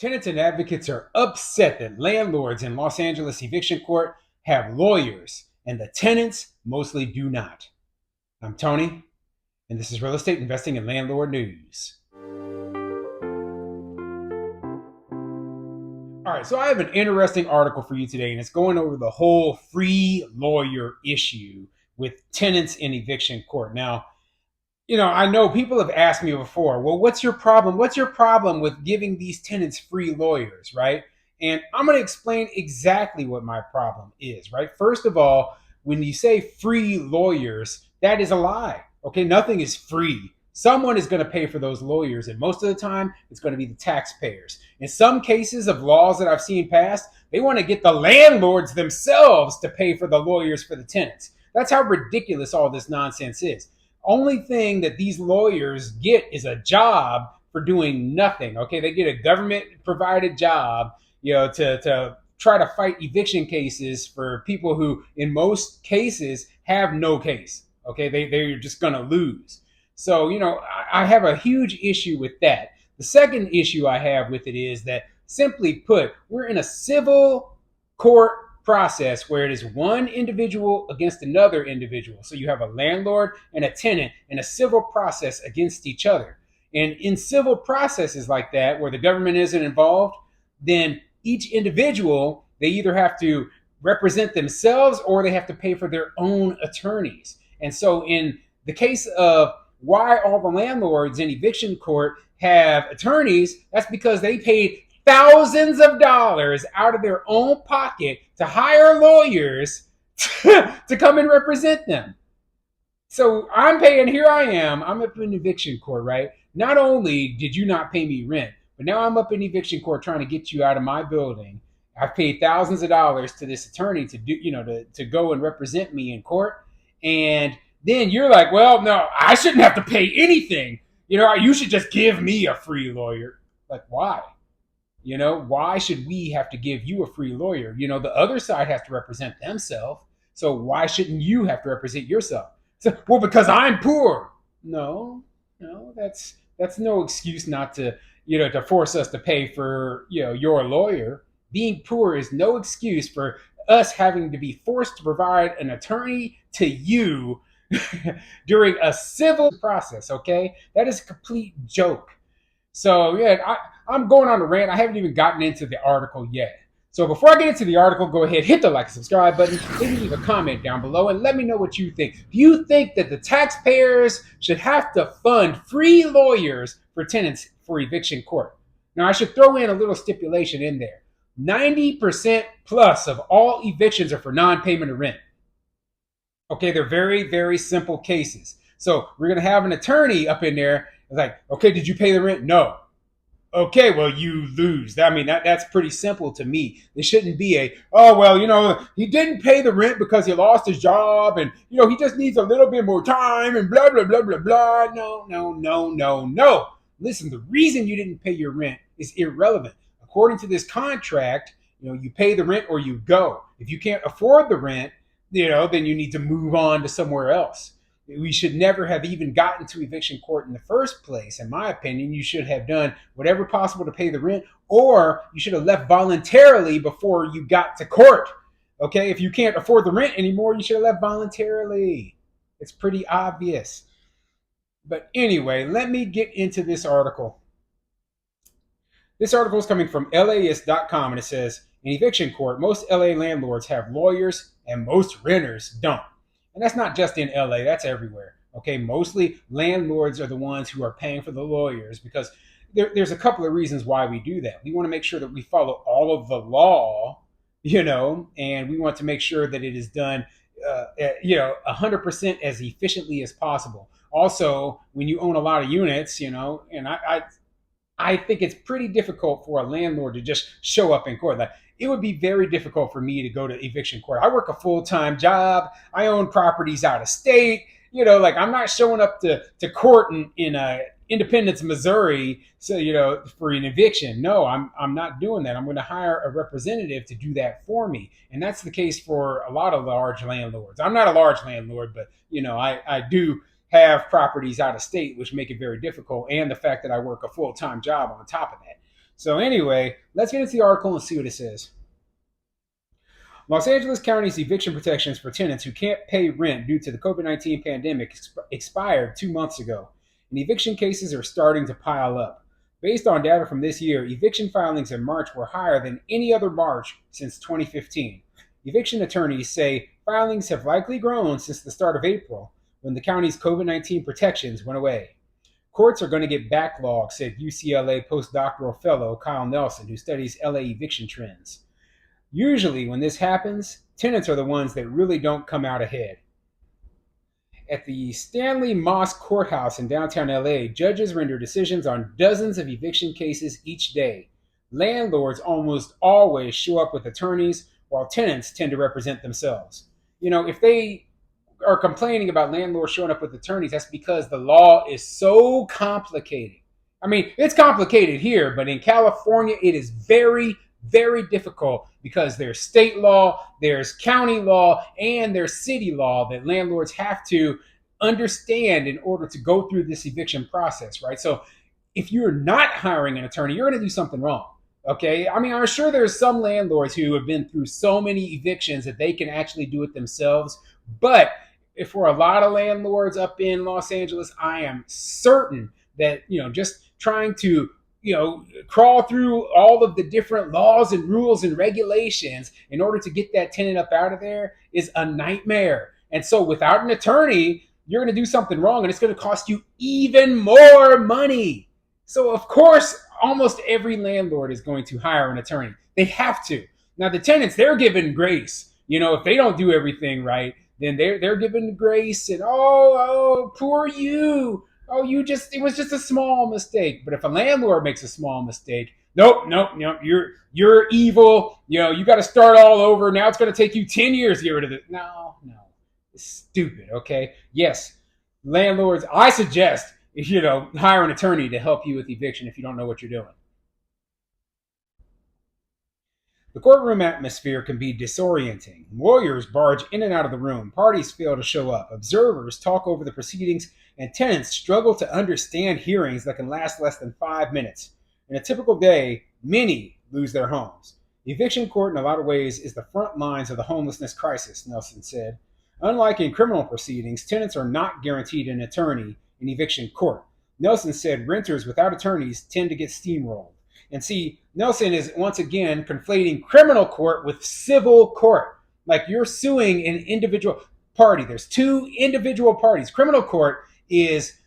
Tenants and advocates are upset that landlords in Los Angeles eviction court have lawyers and the tenants mostly do not. I'm Tony, and this is Real Estate Investing and Landlord News. All right, so I have an interesting article for you today, and it's going over the whole free lawyer issue with tenants in eviction court. Now, I know people have asked me before, well, what's your problem? What's your problem with giving these tenants free lawyers, right? And I'm going to explain exactly what my problem is, right? First of all, when you say free lawyers, that is a lie. Okay, nothing is free. Someone is going to pay for those lawyers, and most of the time, it's going to be the taxpayers. In some cases of laws that I've seen passed, they want to get the landlords themselves to pay for the lawyers for the tenants. That's how ridiculous all this nonsense is. Only thing that these lawyers get is a job for doing nothing. Okay, they get a government provided job, to try to fight eviction cases for people who, in most cases, have no case. Okay, they're just going to lose. So, I have a huge issue with that. The second issue I have with it is that, simply put, we're in a civil court process where it is one individual against another individual. So you have a landlord and a tenant in a civil process against each other. And in civil processes like that, where the government isn't involved, then each individual, they either have to represent themselves or they have to pay for their own attorneys. And so in the case of why all the landlords in eviction court have attorneys, that's because they paid thousands of dollars out of their own pocket to hire lawyers to come and represent them. So I'm paying, here I am, I'm up in eviction court, right? Not only did you not pay me rent, but now I'm up in eviction court trying to get you out of my building. I've paid thousands of dollars to this attorney to do, to go and represent me in court. And then you're like, well, no, I shouldn't have to pay anything. You should just give me a free lawyer. Like, why? Why should we have to give you a free lawyer? The other side has to represent themselves. So why shouldn't you have to represent yourself? So, well, because I'm poor. No, that's no excuse not to, to force us to pay for, your lawyer. Being poor is no excuse for us having to be forced to provide an attorney to you during a civil process, okay? That is a complete joke. So, yeah, I'm going on a rant. I haven't even gotten into the article yet. So before I get into the article, go ahead, hit the like and subscribe button. Maybe leave a comment down below and let me know what you think. Do you think that the taxpayers should have to fund free lawyers for tenants for eviction court? Now, I should throw in a little stipulation in there. 90% plus of all evictions are for non-payment of rent. Okay, they're very, very simple cases. So we're going to have an attorney up in there. It's like, okay, did you pay the rent? No. Okay, well, you lose. I mean, that's pretty simple to me. It shouldn't be he didn't pay the rent because he lost his job and, he just needs a little bit more time and blah, blah, blah, blah, blah. No. Listen, the reason you didn't pay your rent is irrelevant. According to this contract, you pay the rent or you go. If you can't afford the rent, then you need to move on to somewhere else. We should never have even gotten to eviction court in the first place. In my opinion, you should have done whatever possible to pay the rent, or you should have left voluntarily before you got to court. Okay, if you can't afford the rent anymore, you should have left voluntarily. It's pretty obvious. But anyway, let me get into this article. This article is coming from LAist.com, and it says, in eviction court, most LA landlords have lawyers and most renters don't. And that's not just in LA, that's everywhere. Okay, mostly landlords are the ones who are paying for the lawyers because there's a couple of reasons why we do that. We want to make sure that we follow all of the law, and we want to make sure that it is done, 100% as efficiently as possible. Also, when you own a lot of units, and I think it's pretty difficult for a landlord to just show up in court. Like, it would be very difficult for me to go to eviction court. I work a full-time job. I own properties out of state. I'm not showing up to court in Independence, Missouri, so, for an eviction. No, I'm not doing that. I'm going to hire a representative to do that for me. And that's the case for a lot of large landlords. I'm not a large landlord, but, I do have properties out of state, which make it very difficult. And the fact that I work a full-time job on top of that. So anyway, let's get into the article and see what it says. Los Angeles County's eviction protections for tenants who can't pay rent due to the COVID-19 pandemic expired 2 months ago, and eviction cases are starting to pile up. Based on data from this year, eviction filings in March were higher than any other March since 2015. Eviction attorneys say filings have likely grown since the start of April, when the county's COVID-19 protections went away. Courts are going to get backlogged, said UCLA postdoctoral fellow Kyle Nelson, who studies LA eviction trends. Usually, when this happens, tenants are the ones that really don't come out ahead. At the Stanley Moss Courthouse in downtown LA, judges render decisions on dozens of eviction cases each day. Landlords almost always show up with attorneys, while tenants tend to represent themselves. If they are complaining about landlords showing up with attorneys, that's because the law is so complicated. I mean, it's complicated here, but in California, it is very, very difficult because there's state law, there's county law, and there's city law that landlords have to understand in order to go through this eviction process, right? So if you're not hiring an attorney, you're going to do something wrong. Okay. I mean, I'm sure there's some landlords who have been through so many evictions that they can actually do it themselves. But if for a lot of landlords up in Los Angeles, I am certain that, just trying to crawl through all of the different laws and rules and regulations in order to get that tenant up out of there is a nightmare. And so without an attorney, you're going to do something wrong and it's going to cost you even more money. So of course, almost every landlord is going to hire an attorney. They have to. Now the tenants, they're given grace. If they don't do everything right, then they're given grace and poor you. It was just a small mistake. But if a landlord makes a small mistake, nope, you're evil. You got to start all over. Now it's going to take you 10 years to get rid of it. No, it's stupid. Okay, yes, landlords. I suggest hire an attorney to help you with eviction if you don't know what you're doing. The courtroom atmosphere can be disorienting. Lawyers barge in and out of the room, parties fail to show up, observers talk over the proceedings, and tenants struggle to understand hearings that can last less than 5 minutes. In a typical day, many lose their homes. Eviction court, in a lot of ways, is the front lines of the homelessness crisis, Nelson said. Unlike in criminal proceedings, tenants are not guaranteed an attorney in eviction court. Nelson said renters without attorneys tend to get steamrolled. And see, Nelson is once again conflating criminal court with civil court. Like you're suing an individual party. There's two individual parties. Criminal court is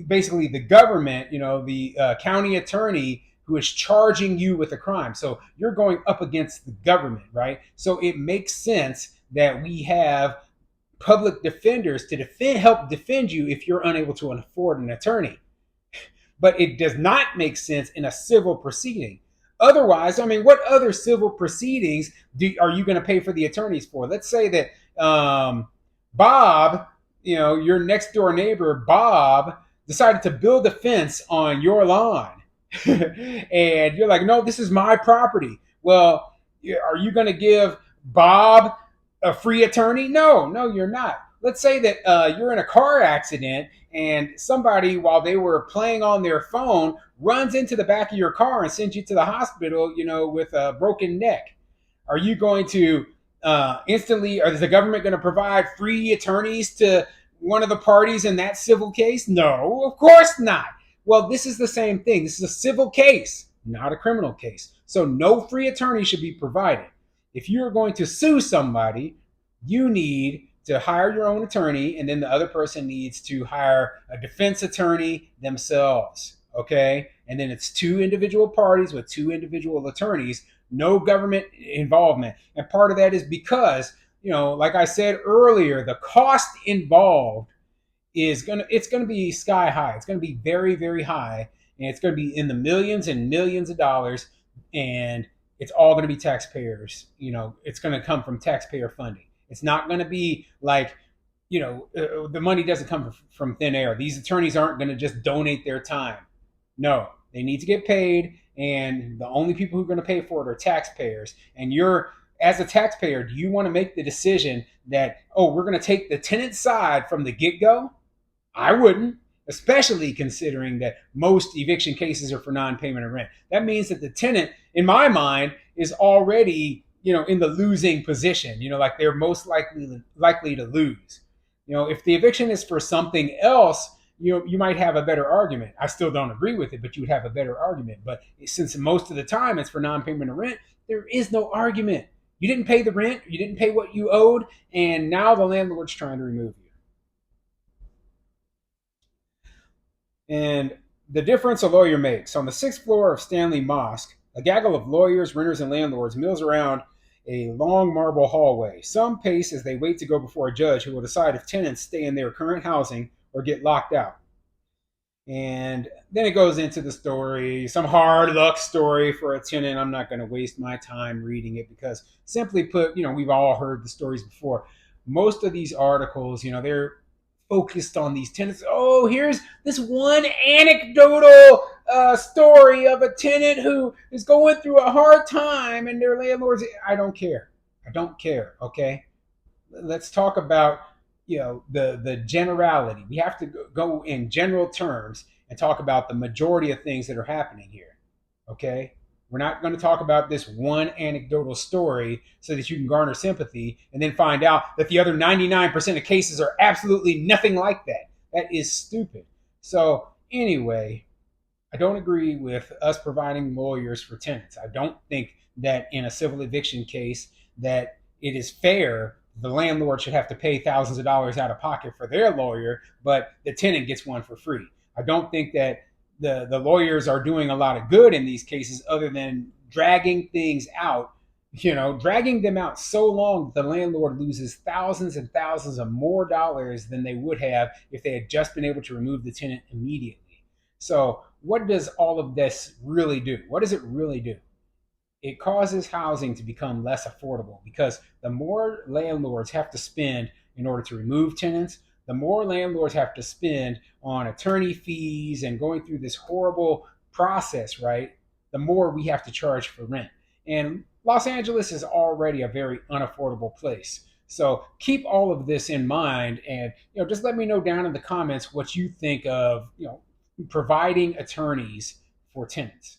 basically the government, the county attorney who is charging you with a crime. So you're going up against the government, right? So it makes sense that we have public defenders to help defend you if you're unable to afford an attorney. But it does not make sense in a civil proceeding. Otherwise, I mean, what other civil proceedings are you going to pay for the attorneys for? Let's say that Bob, your next door neighbor, Bob, decided to build a fence on your lawn. And you're like, no, this is my property. Well, are you going to give Bob a free attorney? No, you're not. Let's say that you're in a car accident and somebody, while they were playing on their phone, runs into the back of your car and sends you to the hospital, with a broken neck. Are you going to instantly, or is the government going to provide free attorneys to one of the parties in that civil case? No, of course not. Well, this is the same thing. This is a civil case, not a criminal case. So no free attorney should be provided. If you're going to sue somebody, you need to hire your own attorney, and then the other person needs to hire a defense attorney themselves. Okay? And then it's two individual parties with two individual attorneys, no government involvement. And part of that is because, like I said earlier, the cost involved it's gonna be sky high. It's gonna be very, very high, and it's gonna be in the millions and millions of dollars, and it's all gonna be taxpayers. It's gonna come from taxpayer funding. It's not going to be like, the money doesn't come from thin air. These attorneys aren't going to just donate their time. No, they need to get paid. And the only people who are going to pay for it are taxpayers. And as a taxpayer, do you want to make the decision that, we're going to take the tenant side from the get-go? I wouldn't. especially considering that most eviction cases are for non-payment of rent. That means that the tenant, in my mind, is already, in the losing position. Like they're most likely to lose. If the eviction is for something else, you might have a better argument. I still don't agree with it, but you would have a better argument. But since most of the time it's for non-payment of rent, there is no argument. You didn't pay the rent, you didn't pay what you owed, and now the landlord's trying to remove you. And the difference a lawyer makes. On the sixth floor of Stanley Mosque, a gaggle of lawyers, renters, and landlords mills around a long marble hallway. Some pace as they wait to go before a judge who will decide if tenants stay in their current housing or get locked out. And then it goes into the story, some hard luck story for a tenant. I'm not going to waste my time reading it because, simply put, we've all heard the stories before. Most of these articles, they're focused on these tenants. Oh, here's this one anecdotal story of a tenant who is going through a hard time and their landlords. I don't care. I don't care. Okay. Let's talk about the generality. We have to go in general terms and talk about the majority of things that are happening here. Okay, we're not going to talk about this one anecdotal story so that you can garner sympathy and then find out that the other 99% of cases are absolutely nothing like that. That is stupid. So anyway, I don't agree with us providing lawyers for tenants. I don't think that in a civil eviction case that it is fair the landlord should have to pay thousands of dollars out of pocket for their lawyer, but the tenant gets one for free. I don't think that the lawyers are doing a lot of good in these cases other than dragging things out, dragging them out so long that the landlord loses thousands and thousands of more dollars than they would have if they had just been able to remove the tenant immediately. So, what does all of this really do? What does it really do? It causes housing to become less affordable because the more landlords have to spend in order to remove tenants, the more landlords have to spend on attorney fees and going through this horrible process, right? The more we have to charge for rent. And Los Angeles is already a very unaffordable place. So keep all of this in mind and just let me know down in the comments what you think of providing attorneys for tenants.